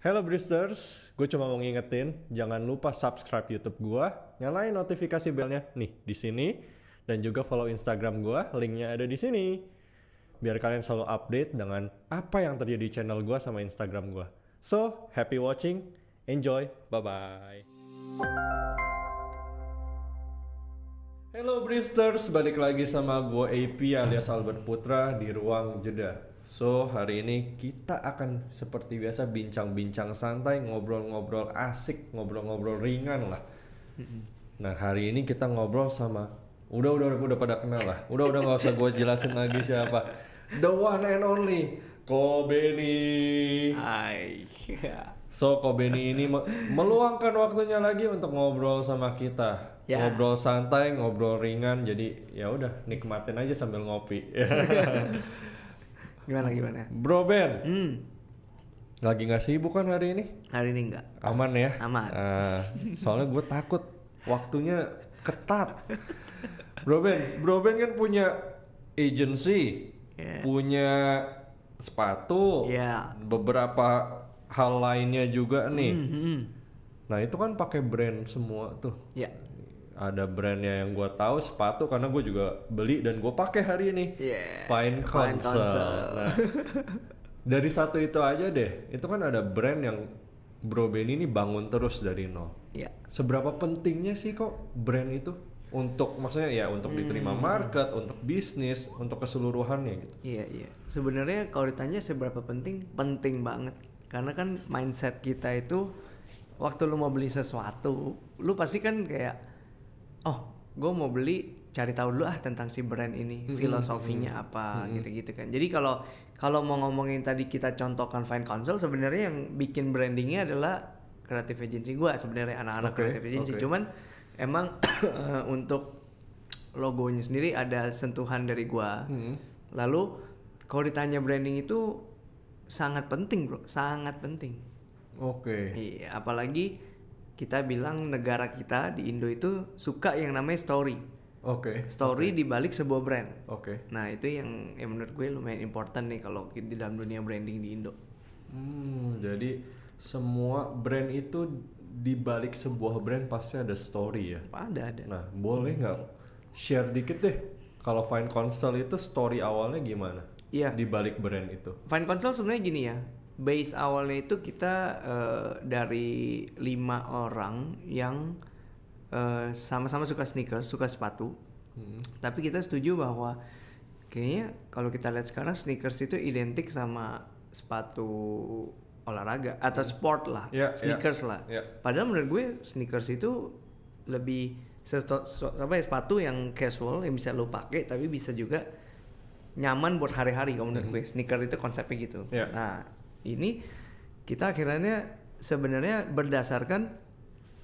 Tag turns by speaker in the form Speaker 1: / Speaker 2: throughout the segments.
Speaker 1: Hello Bristers, gue cuma mau ngingetin, jangan lupa subscribe YouTube gue, nyalain notifikasi belnya nih di sini, dan juga follow Instagram gue, linknya ada di sini. Biar kalian selalu update dengan apa yang terjadi di channel gue sama Instagram gue. So, happy watching, enjoy, bye-bye. Hello Bristers, balik lagi sama gue AP alias Albert Putra di Ruang Jeda. So, hari ini kita akan seperti biasa bincang-bincang santai, ngobrol-ngobrol asik, ngobrol-ngobrol ringan lah. Nah, hari ini kita ngobrol sama udah pada kenal lah. Udah nggak usah gue jelasin lagi siapa. The one and only Kobeni.
Speaker 2: Hai.
Speaker 1: So, Kobeni ini meluangkan waktunya lagi untuk ngobrol sama kita.
Speaker 2: Ya.
Speaker 1: Ngobrol santai, ngobrol ringan. Jadi, ya udah nikmatin aja sambil ngopi.
Speaker 2: Gimana?
Speaker 1: Bro Ben, lagi nggak sibuk kan hari ini?
Speaker 2: Hari ini enggak.
Speaker 1: Aman ya?
Speaker 2: Aman.
Speaker 1: Soalnya gue takut waktunya ketat. Bro Ben kan punya agency, punya sepatu, beberapa hal lainnya juga nih. Nah itu kan pakai brand semua tuh.
Speaker 2: Ya.
Speaker 1: Ada brandnya yang gue tahu sepatu karena gue juga beli dan gue pakai hari ini. Fine Console. Nah, dari satu itu aja deh. Itu kan ada brand yang Bro Benny ini bangun terus dari nol.
Speaker 2: Ya.
Speaker 1: Seberapa pentingnya sih kok brand itu untuk maksudnya ya untuk diterima market, untuk bisnis, untuk keseluruhannya gitu.
Speaker 2: Iya. Sebenarnya kalau ditanya seberapa penting, penting banget. Karena kan mindset kita itu waktu lu mau beli sesuatu, lu pasti kan kayak gue mau beli, cari tahu dulu tentang si brand ini, filosofinya apa, gitu-gitu kan. Jadi kalau mau ngomongin tadi kita contohkan Fine Console, sebenarnya yang bikin brandingnya adalah creative agency gue sebenarnya, anak-anak creative agency. Cuman emang untuk logonya sendiri ada sentuhan dari gue. Lalu kalau ditanya branding itu sangat penting bro, sangat penting. Iya, apalagi kita bilang negara kita di Indo itu suka yang namanya story. Story dibalik sebuah brand. Nah itu yang menurut gue lumayan important nih kalau di dalam dunia branding di Indo.
Speaker 1: Jadi semua brand itu dibalik sebuah brand pasti ada story ya.
Speaker 2: Ada.
Speaker 1: Nah boleh nggak share dikit deh kalau Fine Console itu story awalnya gimana?
Speaker 2: Iya.
Speaker 1: Dibalik brand itu.
Speaker 2: Fine Console sebenarnya gini ya. Base awalnya itu kita dari 5 orang yang sama-sama suka sneakers, suka sepatu. Tapi kita setuju bahwa kayaknya kalau kita lihat sekarang sneakers itu identik sama sepatu olahraga atau sport lah, sneakers lah. Padahal menurut gue sneakers itu lebih sepatu yang casual yang bisa lo pakai tapi bisa juga nyaman buat hari-hari kalau menurut gue. Sneakers itu konsepnya gitu. Nah ini kita akhirnya sebenarnya berdasarkan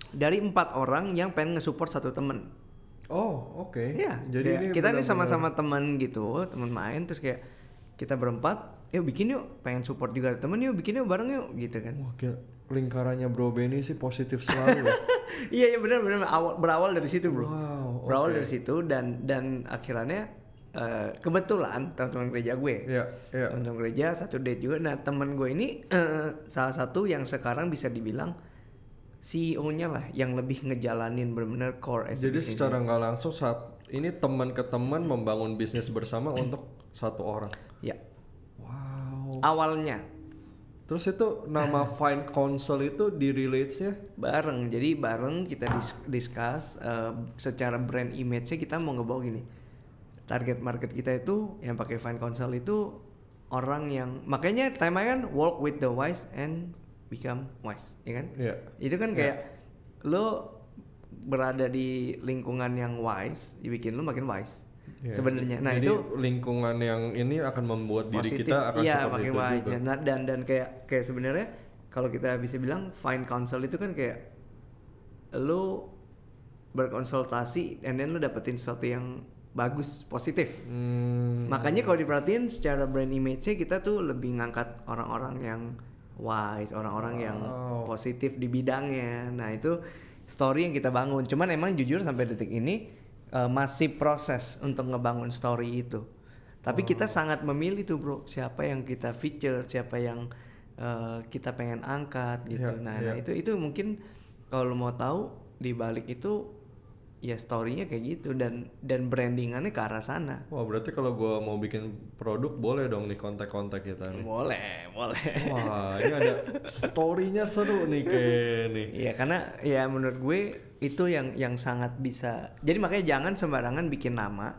Speaker 2: dari 4 orang yang pengen nge-support satu temen.
Speaker 1: Ya, jadi ini
Speaker 2: kita nih sama-sama temen gitu, temen main, terus kayak kita berempat, yuk bikin yuk, pengen support juga temen, yuk bikin yuk bareng yuk, gitu kan.
Speaker 1: Wah, lingkarannya Bro Benny sih positif selalu.
Speaker 2: Iya benar, berawal dari situ bro. Berawal dari situ dan akhirnya kebetulan teman-teman gereja gue, teman-teman gereja satu date juga. Nah teman gue ini salah satu yang sekarang bisa dibilang CEO-nya lah, yang lebih ngejalanin benar-benar core as a business.
Speaker 1: Jadi secara nggak langsung saat ini teman ke teman membangun bisnis bersama untuk satu orang.
Speaker 2: Ya.
Speaker 1: Wow.
Speaker 2: Awalnya.
Speaker 1: Terus itu nama Fine Console itu di-relate-nya?
Speaker 2: Bareng, jadi bareng kita discuss secara brand image-nya kita mau ngebawa gini. Target market kita itu yang pakai Fine Console itu orang yang, makanya temanya kan walk with the wise and become wise, ya kan? Itu kan kayak lo berada di lingkungan yang wise, dibikin lo makin wise. Sebenarnya. Nah
Speaker 1: jadi
Speaker 2: itu
Speaker 1: lingkungan yang ini akan membuat
Speaker 2: positif,
Speaker 1: diri kita akan seperti itu
Speaker 2: wise,
Speaker 1: juga.
Speaker 2: Nah, dan kayak sebenarnya kalau kita bisa bilang Fine Console itu kan kayak lo berkonsultasi and then lo dapetin sesuatu yang bagus, positif. Makanya kalau diperhatiin secara brand image-nya kita tuh lebih ngangkat orang-orang yang wise, orang-orang yang positif di bidangnya. Nah itu story yang kita bangun. Cuman emang jujur sampai detik ini masih proses untuk ngebangun story itu. Tapi kita sangat memilih tuh bro, siapa yang kita feature, siapa yang kita pengen angkat gitu.
Speaker 1: Iya,
Speaker 2: Nah
Speaker 1: iya.
Speaker 2: itu mungkin kalau lo mau tahu di balik itu ya story-nya kayak gitu dan brandingannya ke arah sana.
Speaker 1: Wah, berarti kalau gua mau bikin produk boleh dong nih kontak-kontak kita nih.
Speaker 2: Boleh.
Speaker 1: Wah, ini ada story-nya seru nih kayak nih.
Speaker 2: Iya karena ya menurut gue itu yang sangat bisa. Jadi makanya jangan sembarangan bikin nama.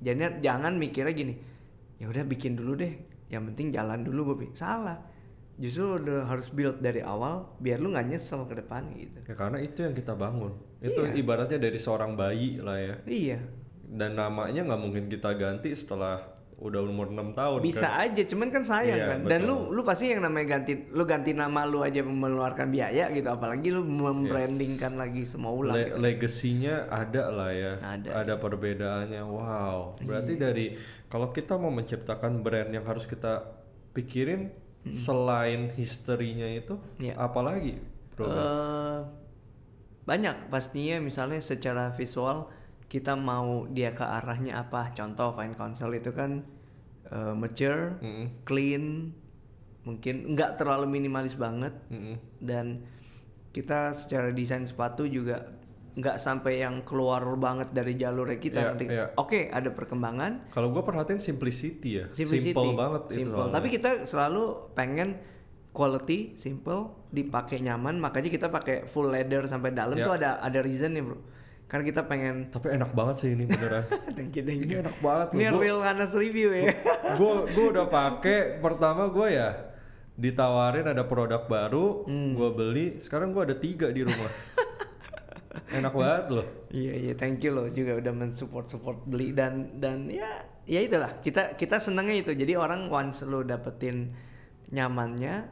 Speaker 2: Jadi jangan mikirnya gini. Ya udah bikin dulu deh. Yang penting jalan dulu gue. Salah. Justru udah harus build dari awal biar lu nggak nyesel ke depan gitu.
Speaker 1: Ya karena itu yang kita bangun. Itu
Speaker 2: Iya.
Speaker 1: ibaratnya dari seorang bayi lah ya.
Speaker 2: Iya.
Speaker 1: Dan namanya nggak mungkin kita ganti setelah udah umur 6 tahun.
Speaker 2: Bisa
Speaker 1: kan?
Speaker 2: aja, cuman kan sayang
Speaker 1: Iya,
Speaker 2: kan. Dan
Speaker 1: betul.
Speaker 2: lu pasti yang namanya ganti nama lu aja mengeluarkan biaya gitu, apalagi lu membrandingkan lagi semua ulang. Gitu.
Speaker 1: Legasinya ada lah ya.
Speaker 2: Ada.
Speaker 1: Perbedaannya. Wow. Berarti
Speaker 2: Iya.
Speaker 1: dari kalau kita mau menciptakan brand yang harus kita pikirin selain historinya itu,
Speaker 2: Iya.
Speaker 1: apalagi bro?
Speaker 2: Banyak pastinya, misalnya secara visual kita mau dia ke arahnya apa. Contoh Fine Council itu kan mature, clean, mungkin nggak terlalu minimalis banget, dan kita secara desain sepatu juga nggak sampai yang keluar banget dari jalurnya kita.
Speaker 1: Iya,
Speaker 2: Nanti,
Speaker 1: iya.
Speaker 2: Oke, ada perkembangan.
Speaker 1: Kalau gue perhatiin simplicity ya,
Speaker 2: Simplicity,
Speaker 1: simple banget itu.
Speaker 2: simple.
Speaker 1: soalnya.
Speaker 2: Tapi kita selalu pengen quality, simple, dipakai nyaman. Makanya kita pakai full leather sampai dalam
Speaker 1: Ya.
Speaker 2: tuh ada reasonnya bro. Karena kita pengen.
Speaker 1: Tapi enak banget sih ini beneran.
Speaker 2: Thank you.
Speaker 1: Ini enak banget
Speaker 2: Ini
Speaker 1: loh.
Speaker 2: real Hanas review ya.
Speaker 1: Gue udah pakai. Pertama gue ya ditawarin ada produk baru, gue beli. Sekarang gue ada 3 di rumah. Enak banget loh.
Speaker 2: Iya, thank you loh juga udah mensupport beli dan ya itulah kita senangnya itu. Jadi orang once lo dapetin nyamannya,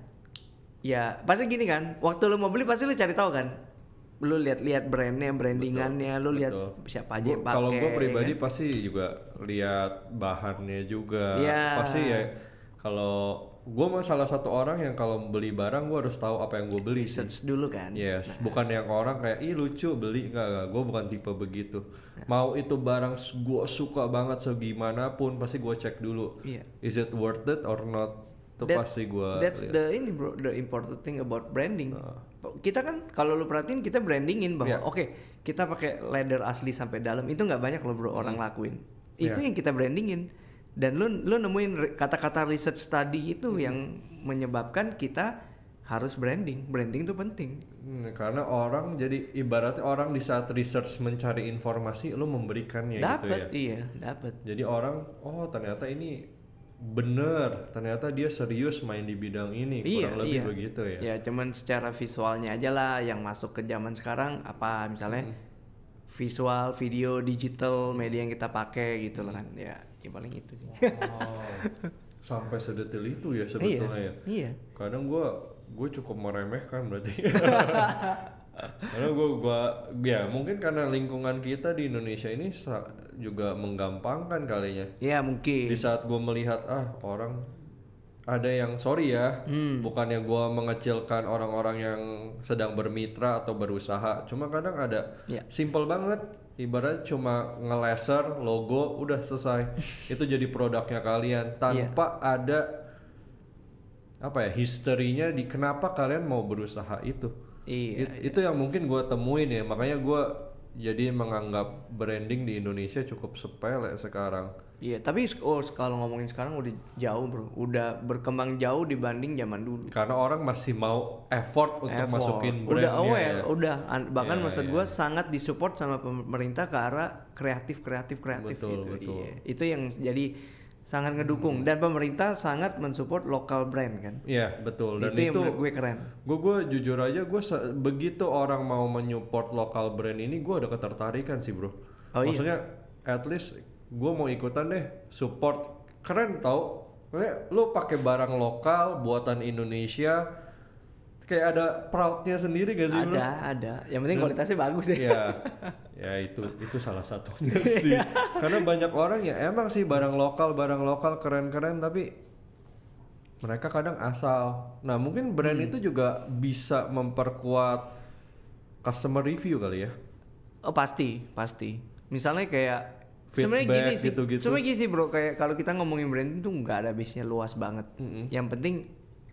Speaker 2: ya pasti gini kan. Waktu lo mau beli pasti lo cari tahu kan. Lo lihat brandnya, brandingannya, lo lihat siapa aja yang pakai.
Speaker 1: Kalau gue pribadi
Speaker 2: kan?
Speaker 1: pasti juga lihat bahannya juga.
Speaker 2: Iya.
Speaker 1: Pasti ya. Kalau gue mah salah satu orang yang kalau beli barang gue harus tahu apa yang gue beli sih.
Speaker 2: Research dulu kan.
Speaker 1: Yes, bukan yang orang kayak ih lucu beli enggak. Gue bukan tipe begitu. Mau itu barang gue suka banget segimanapun pasti gue cek dulu.
Speaker 2: Iya.
Speaker 1: Is it worth it or not? Itu pasti gue.
Speaker 2: That's ini bro, the important thing about branding. Kita kan kalau lu perhatiin kita brandingin bahwa
Speaker 1: Yeah.
Speaker 2: oke, kita pakai leather asli sampai dalam, itu nggak banyak loh bro orang lakuin. Itu
Speaker 1: Yeah.
Speaker 2: yang kita brandingin. Dan lu nemuin kata-kata research study itu yang menyebabkan kita harus branding. Branding itu penting.
Speaker 1: Karena orang jadi ibaratnya orang di saat research mencari informasi lo memberikannya gitu ya.
Speaker 2: Iya, dapat.
Speaker 1: Jadi orang oh ternyata ini bener, ternyata dia serius main di bidang ini, kurang lebih begitu ya.
Speaker 2: Ya cuman secara visualnya aja lah yang masuk ke zaman sekarang apa misalnya visual, video, digital, media yang kita pakai gitu loh kan. Ya paling itu sih.
Speaker 1: Oh, sampai sedetil itu ya sebetulnya ya.
Speaker 2: Iya.
Speaker 1: Kadang gue cukup meremehkan berarti. Karena gue ya mungkin karena lingkungan kita di Indonesia ini juga menggampangkan kalinya.
Speaker 2: Iya mungkin.
Speaker 1: Di saat gue melihat orang ada yang sorry ya, bukannya gue mengecilkan orang-orang yang sedang bermitra atau berusaha, cuma kadang ada simple banget, ibarat cuma ngelaser logo udah selesai, itu jadi produknya kalian tanpa ada apa ya historinya di kenapa kalian mau berusaha itu. Itu yang mungkin gue temuin ya, makanya gue jadi menganggap branding di Indonesia cukup sepele sekarang.
Speaker 2: Iya, tapi kalau ngomongin sekarang udah jauh bro, udah berkembang jauh dibanding zaman dulu.
Speaker 1: Karena orang masih mau effort untuk masukin brandnya.
Speaker 2: Udah aware,
Speaker 1: ya.
Speaker 2: bahkan maksud gue sangat disupport sama pemerintah ke arah kreatif
Speaker 1: Betul,
Speaker 2: gitu.
Speaker 1: betul.
Speaker 2: Iya. Itu yang jadi sangat ngedukung dan pemerintah sangat mensupport lokal brand kan.
Speaker 1: Iya betul, dan
Speaker 2: itu yang
Speaker 1: itu
Speaker 2: menurut gue keren.
Speaker 1: Gue jujur aja begitu orang mau menyupport lokal brand ini gue ada ketertarikan sih bro. Maksudnya at least gue mau ikutan deh support, keren tau. Kayak lu pakai barang lokal buatan Indonesia kayak ada proudnya sendiri gak sih bro?
Speaker 2: Ada. Yang penting kualitasnya bagus deh.
Speaker 1: Ya itu salah satunya sih. Karena banyak orang ya emang sih barang lokal keren-keren tapi mereka kadang asal. Nah mungkin brand itu juga bisa memperkuat customer review kali ya.
Speaker 2: Oh pasti. Misalnya kayak sebenarnya gini sih,
Speaker 1: gitu-gitu.
Speaker 2: sebenarnya gini sih bro, kayak kalau kita ngomongin branding tuh nggak ada base-nya luas banget. Yang penting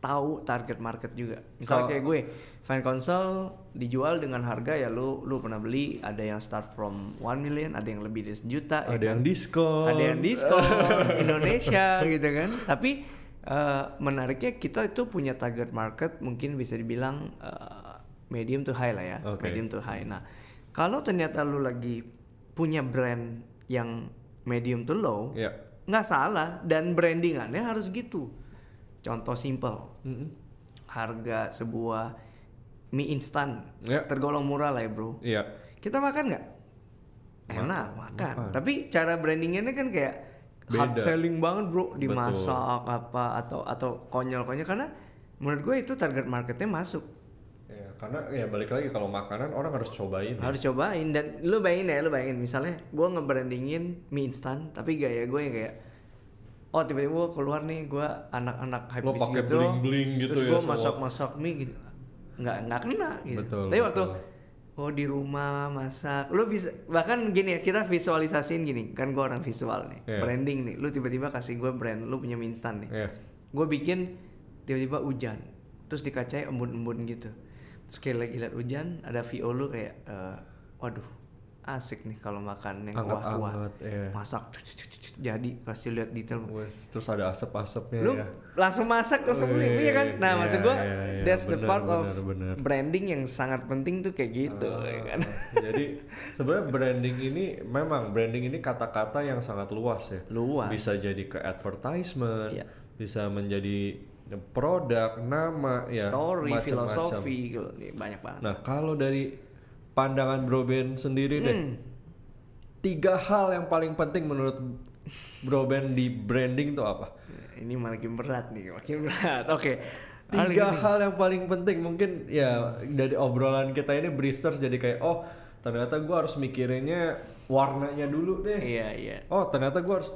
Speaker 2: tahu target market juga. Misalnya kayak gue, Fine Console dijual dengan harga ya lu pernah beli, ada yang start from 1 million, ada yang lebih dari 1 juta,
Speaker 1: ada yang diskon,
Speaker 2: Indonesia gitu kan. Tapi menariknya kita itu punya target market mungkin bisa dibilang medium to high lah ya, medium to high. Nah, kalau ternyata lu lagi punya brand yang medium to low, nggak salah, dan brandingannya harus gitu. Contoh simple, harga sebuah mie instan tergolong murah lah ya bro. Kita makan nggak? Enak makan. Tapi cara brandingannya kan kayak hard selling banget bro, dimasak apa atau konyol-konyol, karena menurut gue itu target marketnya masuk.
Speaker 1: Ya, karena ya balik lagi kalau makanan orang harus cobain.
Speaker 2: Harus cobain, dan lu bayangin misalnya gue nge-brandingin mie instan tapi gaya gue yang kayak tiba-tiba gue keluar nih, gue anak-anak hypebeast
Speaker 1: pakai
Speaker 2: gitu,
Speaker 1: bling-bling gitu,
Speaker 2: terus
Speaker 1: ya,
Speaker 2: gue masak mie gitu, nggak kena gitu. Tapi waktu di rumah masak, lu bisa bahkan gini ya, kita visualisasiin gini kan, gue orang visual nih, branding nih, lu tiba-tiba kasih gue brand, lu punya mie instan nih, gue bikin tiba-tiba hujan, terus dikacai embun-embun gitu, terus kayak lagi liat hujan, ada VO lu kayak waduh asik nih kalau makan yang kuah-kuah, masak jadi kasih lihat detail,
Speaker 1: terus ada asap-asapnya,
Speaker 2: lu langsung masak langsung beli, iya kan? Nah maksud gua that's the part of branding yang sangat penting tuh kayak gitu, ya kan?
Speaker 1: Jadi sebenarnya branding ini kata-kata yang sangat luas ya. Luas. Bisa jadi ke advertisement, bisa menjadi produk, nama,
Speaker 2: story, filosofi, banyak banget.
Speaker 1: Nah kalau dari pandangan Bro Ben sendiri deh, 3 hal yang paling penting menurut Bro Ben di branding tuh apa?
Speaker 2: Ini makin berat nih, Oke.
Speaker 1: 3 hal yang paling penting, mungkin ya dari obrolan kita ini Bristers jadi kayak ternyata gue harus mikirinnya warnanya dulu deh.
Speaker 2: Iya.
Speaker 1: Ternyata gue harus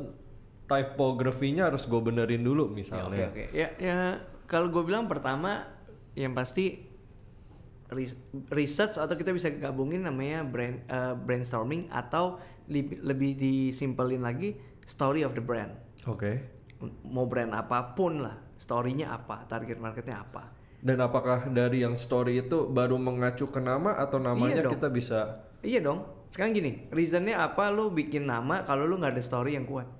Speaker 1: typography-nya harus gue benerin dulu misalnya.
Speaker 2: Oke. Ya kalau gue bilang pertama yang pasti research, atau kita bisa gabungin namanya brainstorming, atau lebih disimpelin lagi story of the brand. Mau brand apapun lah, story-nya apa, target marketnya apa.
Speaker 1: Dan apakah dari yang story itu baru mengacu ke nama, atau namanya kita bisa?
Speaker 2: Iya dong. Sekarang gini, reasonnya apa lu bikin nama kalau lu nggak ada story yang kuat?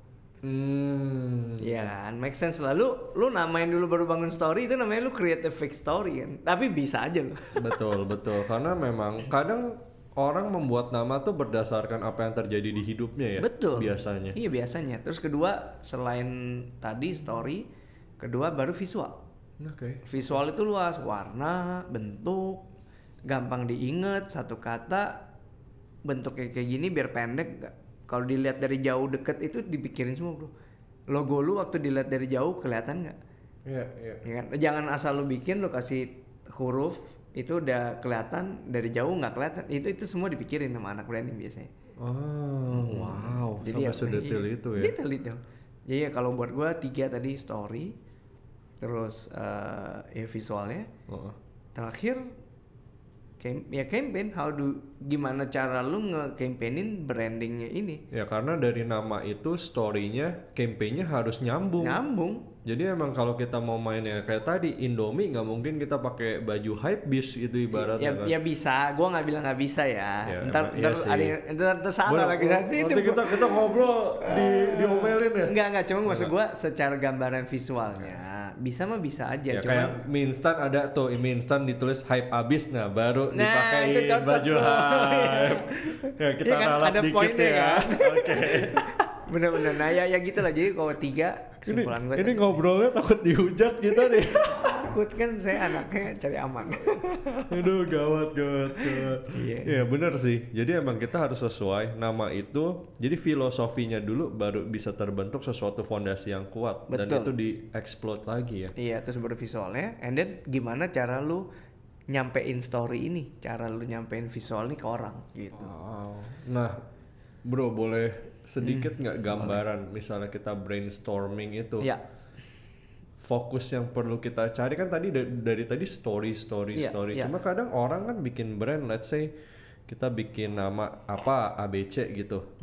Speaker 2: Ya kan, make sense lah. Lu namain dulu baru bangun story, itu namanya lu create a fake story kan. Tapi bisa aja lo.
Speaker 1: Betul. Karena memang kadang orang membuat nama tuh berdasarkan apa yang terjadi di hidupnya ya.
Speaker 2: Betul.
Speaker 1: Biasanya.
Speaker 2: Iya biasanya. Terus kedua, selain tadi story, kedua baru visual. Visual itu luas, warna, bentuk, gampang diinget, satu kata, bentuknya kayak gini biar pendek. Kalau dilihat dari jauh deket itu dipikirin semua bro. Logo lu waktu dilihat dari jauh kelihatan nggak? Iya. Ya kan? Jangan asal lu bikin, lu kasih huruf itu udah kelihatan, dari jauh nggak kelihatan. Itu semua dipikirin sama anak branding biasanya.
Speaker 1: Wow. Jadi sampai sedetail itu ya.
Speaker 2: Detail. Jadi ya kalau buat gua 3 tadi, story, terus visualnya, terakhir campaign, gimana cara lu nge-campaignin brandingnya ini. Ya
Speaker 1: karena dari nama itu story-nya, campaign-nya harus nyambung. Jadi emang kalau kita mau mainnya kayak tadi Indomie, nggak mungkin kita pakai baju hypebeast gitu ibaratnya kan.
Speaker 2: Ya bisa, gua nggak bilang nggak bisa ya. Ntar salah lagi sih.
Speaker 1: Nanti kita ngobrol diomelin ya.
Speaker 2: Enggak, cuma maksud gua secara gambaran visualnya bisa mah bisa aja.
Speaker 1: Ya kayak mie instan ada tuh, mie instan ditulis hype abis, baru dipakai baju hype. Ya kita ralat dikit ya. Oke.
Speaker 2: Bener-bener, nah ya gitu lah. Jadi kalau 3 kesimpulan gue
Speaker 1: ini ngobrolnya takut dihujat kita nih.
Speaker 2: Takut kan, saya anaknya cari aman.
Speaker 1: Aduh gawat. Iya bener sih. Jadi emang kita harus sesuai nama itu. Jadi filosofinya dulu baru bisa terbentuk sesuatu fondasi yang kuat. Betul. Dan itu di-explode lagi ya.
Speaker 2: Iya, terus baru visualnya. And then gimana cara lu nyampein story ini, cara lu nyampein visual nih ke orang gitu.
Speaker 1: Nah bro, boleh sedikit nggak gambaran misalnya kita brainstorming itu, fokus yang perlu kita cari kan tadi dari tadi story. Cuma kadang orang kan bikin brand, let's say kita bikin nama apa ABC gitu.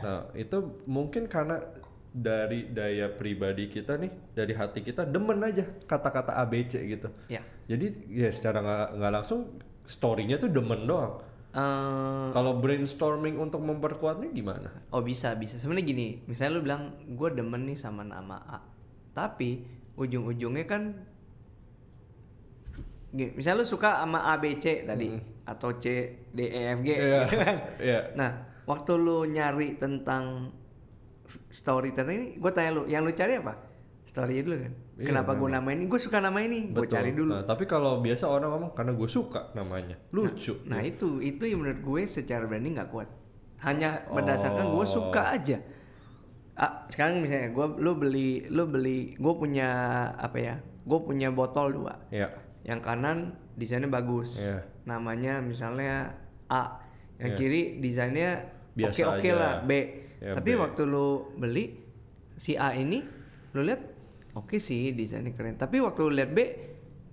Speaker 1: Nah itu mungkin karena dari daya pribadi kita nih, dari hati kita demen aja kata-kata ABC gitu.
Speaker 2: Ya.
Speaker 1: Jadi ya secara nggak langsung story-nya tuh demen doang. Kalau brainstorming untuk memperkuatnya gimana?
Speaker 2: Oh bisa. Sebenarnya gini, misalnya lu bilang gue demen nih sama nama A, tapi ujung-ujungnya kan, gini, misalnya lu suka sama A B C tadi atau C D E F G gitu kan. Nah, waktu lu nyari tentang story tentang ini, gue tanya lu, yang lu cari apa? Story dulu kan. Kenapa gue nama ini? Gue suka nama ini, gue cari dulu.
Speaker 1: Nah, tapi kalau biasa orang ngomong karena gue suka namanya, lucu.
Speaker 2: Nah itu yang menurut gue secara branding nggak kuat. Hanya berdasarkan gue suka aja. Sekarang misalnya lu beli, gue punya apa ya? Gue punya botol 2.
Speaker 1: Iya.
Speaker 2: Yang kanan desainnya bagus.
Speaker 1: Iya.
Speaker 2: Namanya misalnya A. Yang kiri desainnya
Speaker 1: Biasa
Speaker 2: oke
Speaker 1: aja.
Speaker 2: lah B.
Speaker 1: Ya,
Speaker 2: Tapi
Speaker 1: B.
Speaker 2: waktu lu beli si A ini, lu lihat oke sih desainnya keren. Tapi waktu lu lihat B,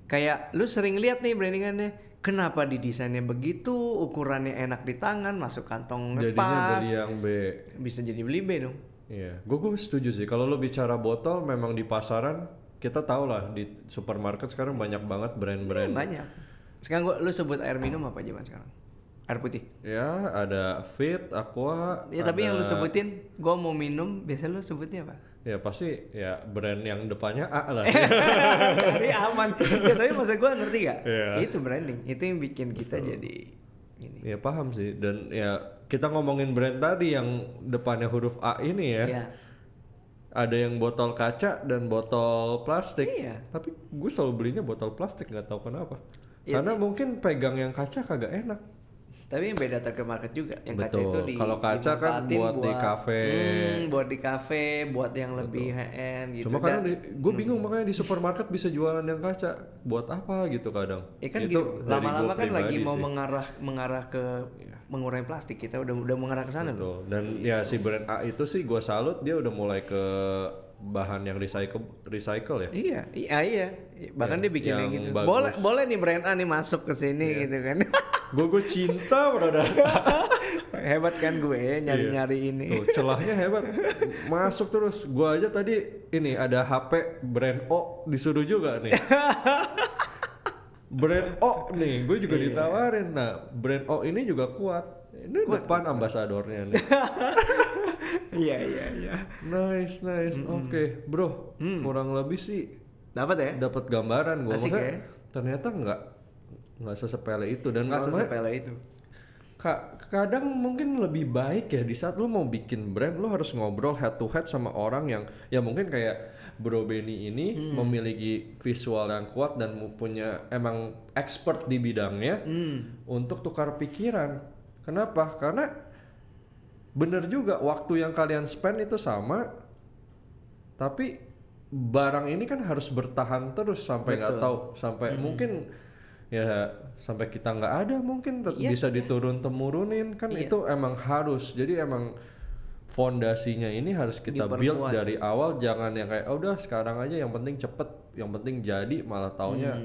Speaker 2: kayak lu sering lihat nih brandingannya, kenapa didesainnya begitu, ukurannya enak di tangan, masuk kantong
Speaker 1: Jadinya
Speaker 2: pas.
Speaker 1: beli yang B.
Speaker 2: Bisa jadi beli B dong.
Speaker 1: Iya, gue setuju sih. Kalau lo bicara botol, memang di pasaran kita tahu lah, di supermarket sekarang banyak banget brand-brand.
Speaker 2: Banyak. Sekarang lu sebut air minum apa aja sekarang? Air putih.
Speaker 1: Ya, ada Fit, Aqua.
Speaker 2: Ya tapi yang lu sebutin, gua mau minum, biasanya lu sebutnya apa?
Speaker 1: Ya pasti ya brand yang depannya A lah.
Speaker 2: Cari aman. Ya tapi maksud gua ngerti gak?
Speaker 1: Yeah.
Speaker 2: Itu branding, itu yang bikin kita jadi ini.
Speaker 1: Ya paham sih. Dan ya kita ngomongin brand tadi yang depannya huruf A ini ya.
Speaker 2: Iya.
Speaker 1: Ada yang botol kaca dan botol plastik.
Speaker 2: Iya.
Speaker 1: Tapi gue selalu belinya botol plastik, nggak tahu kenapa.
Speaker 2: Iya,
Speaker 1: Karena mungkin pegang yang kaca kagak enak.
Speaker 2: Tapi yang beda target market juga. Yang kaca
Speaker 1: Betul.
Speaker 2: itu
Speaker 1: Kalau kaca kan
Speaker 2: dimanfaatin
Speaker 1: buat di kafe.
Speaker 2: Buat di kafe, buat yang lebih high-end gitu.
Speaker 1: Cuma kadang gue bingung makanya di supermarket bisa jualan yang kaca. Buat apa gitu kadang.
Speaker 2: Ya kan
Speaker 1: Itu
Speaker 2: gitu,
Speaker 1: dari
Speaker 2: lama-lama
Speaker 1: gua
Speaker 2: kan lagi
Speaker 1: pribadi
Speaker 2: mau
Speaker 1: sih.
Speaker 2: mengarah ke mengurangi plastik. Kita udah mengarah ke sana tuh.
Speaker 1: Betul. Dan ya si brand A itu sih gue salut, dia udah mulai ke bahan yang recycle ya.
Speaker 2: Iya. Bahkan dia bikin yang gitu.
Speaker 1: bagus.
Speaker 2: Boleh nih brand A nih masuk ke sini gitu kan.
Speaker 1: Gue cinta brother.
Speaker 2: Hebat kan gue nyari-nyari ini.
Speaker 1: Tuh celahnya hebat. Masuk terus. Gue aja tadi ini ada HP brand O disuruh juga nih. Brand O nih, gue juga ditawarin. Nah, brand O ini juga kuat. Ini depan ambasadornya nih.
Speaker 2: Iya.
Speaker 1: Nice. Oke, bro. Kurang lebih sih
Speaker 2: Dapat ya?
Speaker 1: dapat gambaran gue.
Speaker 2: Asik ya?
Speaker 1: Ternyata nggak sesepele itu dan
Speaker 2: Nggak sesepele itu.
Speaker 1: Kadang mungkin lebih baik ya di saat lu mau bikin brand, lu harus ngobrol head to head sama orang yang ya mungkin kayak Bro Benny ini memiliki visual yang kuat dan punya emang expert di bidangnya untuk tukar pikiran. Kenapa? Karena bener juga waktu yang kalian spend itu sama, tapi barang ini kan harus bertahan terus sampai nggak tahu sampai mungkin ya sampai kita nggak ada mungkin bisa diturun-temurunin kan itu emang harus. Jadi emang fondasinya ini harus kita build dari awal, jangan yang kayak udah sekarang aja yang penting cepet, yang penting jadi malah taunya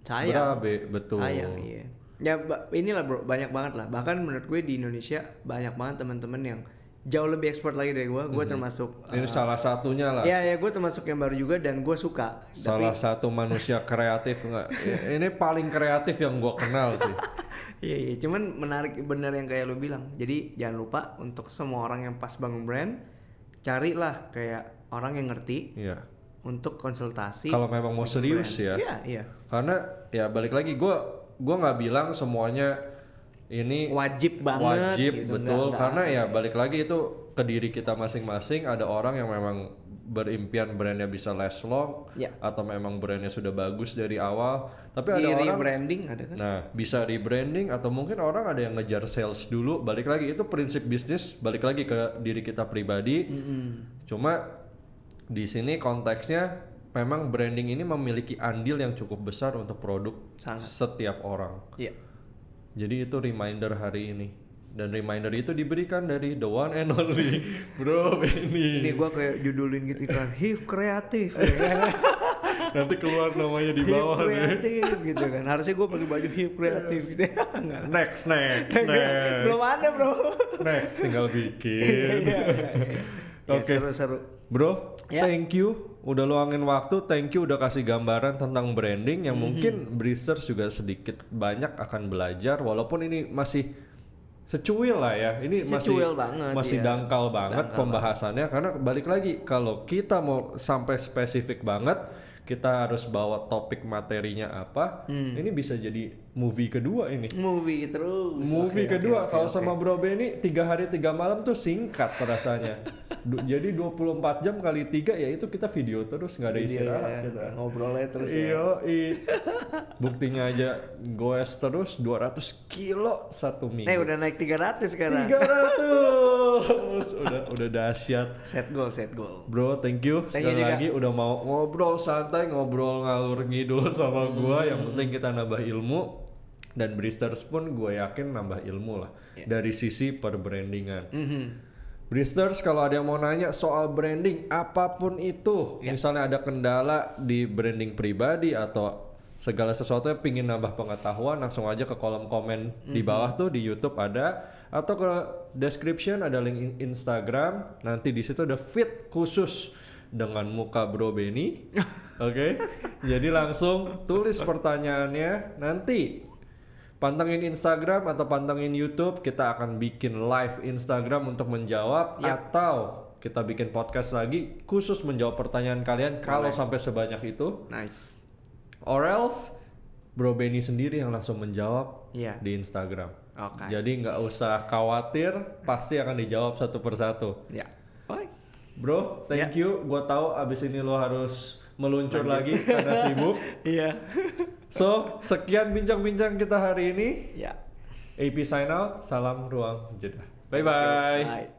Speaker 2: sayang.
Speaker 1: Betul.
Speaker 2: Sayang, iya. Ya inilah bro, banyak banget lah. Bahkan menurut gue di Indonesia banyak banget teman-teman yang jauh lebih expert lagi dari gue. Gue termasuk
Speaker 1: ini salah satunya lah.
Speaker 2: Ya gue termasuk yang baru juga dan gue suka.
Speaker 1: Salah satu manusia kreatif nggak? Ini paling kreatif yang gue kenal sih.
Speaker 2: Iya. Cuman menarik bener yang kayak lu bilang. Jadi jangan lupa untuk semua orang yang pas bangun brand, carilah kayak orang yang ngerti.
Speaker 1: Iya.
Speaker 2: Untuk konsultasi.
Speaker 1: Kalau memang mau serius
Speaker 2: brand.
Speaker 1: ya.
Speaker 2: Iya.
Speaker 1: Karena ya balik lagi gue nggak bilang semuanya ini
Speaker 2: wajib banget
Speaker 1: gitu, betul enggak, karena ya balik lagi itu ke diri kita masing-masing. Ada orang yang memang berimpian brandnya bisa last long atau memang brandnya sudah bagus dari awal, tapi ada orang
Speaker 2: rebranding ada kan.
Speaker 1: Nah bisa rebranding atau mungkin orang ada yang ngejar sales dulu. Balik lagi itu prinsip bisnis, balik lagi ke diri kita pribadi. Cuma di sini konteksnya memang branding ini memiliki andil yang cukup besar untuk produk setiap orang.
Speaker 2: Iya.
Speaker 1: Jadi itu reminder hari ini. Dan reminder itu diberikan dari the one and only Bro Benny.
Speaker 2: Ini gua kayak judulin gitu kan, HIV kreatif.
Speaker 1: Nanti keluar namanya di bawah
Speaker 2: HIV kreatif gitu kan. Harusnya gua pakai baju HIV kreatif gitu.
Speaker 1: Next.
Speaker 2: Belum ada bro.
Speaker 1: Next tinggal bikin.
Speaker 2: Ya,
Speaker 1: Oke.
Speaker 2: seru-seru.
Speaker 1: Bro,
Speaker 2: Ya.
Speaker 1: thank you udah luangin waktu, thank you udah kasih gambaran tentang branding yang mungkin Bristers juga sedikit banyak akan belajar walaupun ini masih secuil lah ya. Ini
Speaker 2: Secuil banget,
Speaker 1: masih
Speaker 2: iya.
Speaker 1: dangkal banget
Speaker 2: Dangkal
Speaker 1: pembahasannya karena balik lagi kalau kita mau sampai spesifik banget kita harus bawa topik materinya apa. Ini bisa jadi movie kedua ini.
Speaker 2: Movie terus.
Speaker 1: Movie
Speaker 2: Oke,
Speaker 1: kedua
Speaker 2: oke,
Speaker 1: kalau
Speaker 2: oke.
Speaker 1: sama Bro Benny 3 hari 3 malam tuh singkat rasanya. Jadi 24 jam kali 3 ya itu kita video terus nggak ada
Speaker 2: Iya,
Speaker 1: istirahat kita.
Speaker 2: ngobrolnya terus ya.
Speaker 1: Iyo, buktinya aja goes terus 200 kilo satu minggu.
Speaker 2: Udah naik 300 sekarang.
Speaker 1: 300 udah dahsyat.
Speaker 2: Set goal.
Speaker 1: Bro, thank you
Speaker 2: Thank you
Speaker 1: sekali
Speaker 2: juga.
Speaker 1: lagi udah mau ngobrol santai, ngobrol ngalur ngidul sama gua. Yang penting kita nambah ilmu dan Bristers pun gue yakin nambah ilmu lah dari sisi perbrandingan. Bristers kalau ada yang mau nanya soal branding apapun itu, misalnya ada kendala di branding pribadi atau segala sesuatu yang pingin nambah pengetahuan, langsung aja ke kolom komen di bawah tuh di YouTube ada, atau ke description ada link Instagram, nanti di situ ada feed khusus dengan muka Bro Benny. Oke. Jadi langsung tulis pertanyaannya, nanti pantengin Instagram atau pantengin YouTube, kita akan bikin live Instagram untuk menjawab atau kita bikin podcast lagi khusus menjawab pertanyaan kalian kalau sampai sebanyak itu.
Speaker 2: Nice.
Speaker 1: Or else Bro Benny sendiri yang langsung menjawab
Speaker 2: Iya.
Speaker 1: di Instagram.
Speaker 2: Oke.
Speaker 1: Jadi nggak usah khawatir, pasti akan dijawab satu persatu.
Speaker 2: Ya. Oi.
Speaker 1: Bro, thank you. Gue tahu abis ini lo harus meluncur lagi karena sibuk.
Speaker 2: Iya.
Speaker 1: So, sekian bincang-bincang kita hari ini.
Speaker 2: Ya.
Speaker 1: AP sign out, salam ruang jeda. Bye-bye.
Speaker 2: Bye.